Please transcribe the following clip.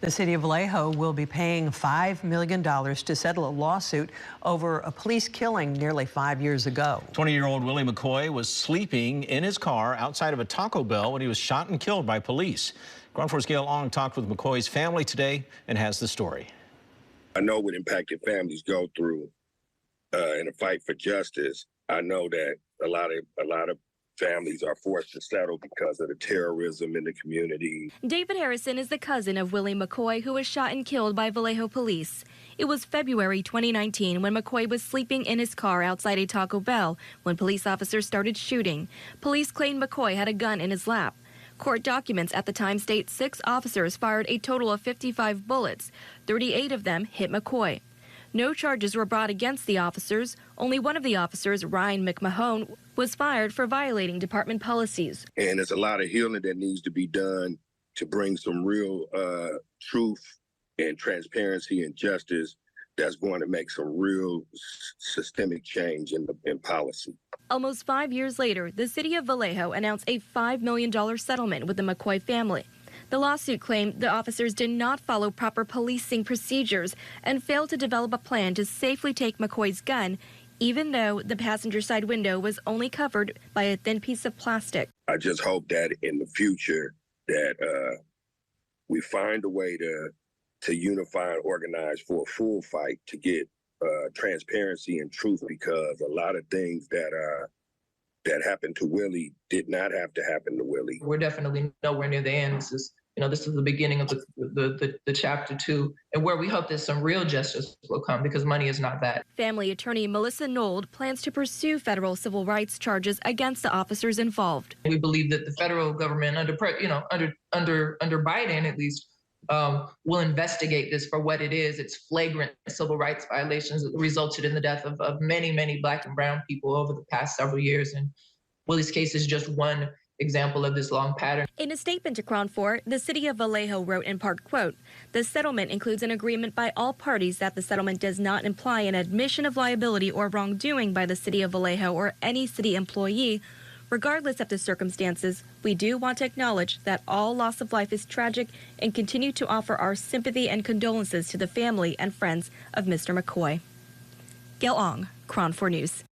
The city of Vallejo will be paying $5 million to settle a lawsuit over a police killing nearly 5 years ago. 20-year-old Willie McCoy was sleeping in his car outside of a Taco Bell when he was shot and killed by police. Ground Force Gayle talked with McCoy's family today and has the story. I know what impacted families go through in a fight for justice. I know that a lot of families are forced to settle because of the terrorism in the community. David Harrison is the cousin of Willie McCoy, who was shot and killed by Vallejo police. It was February 2019 when McCoy was sleeping in his car outside a Taco Bell when police officers started shooting. Police claimed McCoy had a gun in his lap. Court documents at the time state 6 officers fired a total of 55 bullets. 38 of them hit McCoy. No charges were brought against the officers. Only one of the officers, Ryan McMahon, was fired for violating department policies. And there's a lot of healing that needs to be done to bring some real truth and transparency and justice that's going to make some real systemic change in policy. Almost 5 years later, the city of Vallejo announced a $5 million settlement with the McCoy family. The lawsuit claimed the officers did not follow proper policing procedures and failed to develop a plan to safely take McCoy's gun, even though the passenger side window was only covered by a thin piece of plastic. I just hope that in the future that we find a way to unify and organize for a full fight to get transparency and truth, because a lot of things that happened to Willie did not have to happen to Willie. We're definitely nowhere near the end. This is the beginning of the chapter 2, and where we hope that some real justice will come, because money is not that. Family attorney Melissa Nold plans to pursue federal civil rights charges against the officers involved. We believe that the federal government, under Biden at least, will investigate this for what it is. It's flagrant civil rights violations that resulted in the death of many, many Black and brown people over the past several years. And Willie's case is just one example of this long pattern. In a statement to Crown 4, the city of Vallejo wrote in part, quote, "The settlement includes an agreement by all parties that the settlement does not imply an admission of liability or wrongdoing by the city of Vallejo or any city employee. Regardless of the circumstances, we do want to acknowledge that all loss of life is tragic and continue to offer our sympathy and condolences to the family and friends of Mr. McCoy." Gayle Ong, Crown 4 News.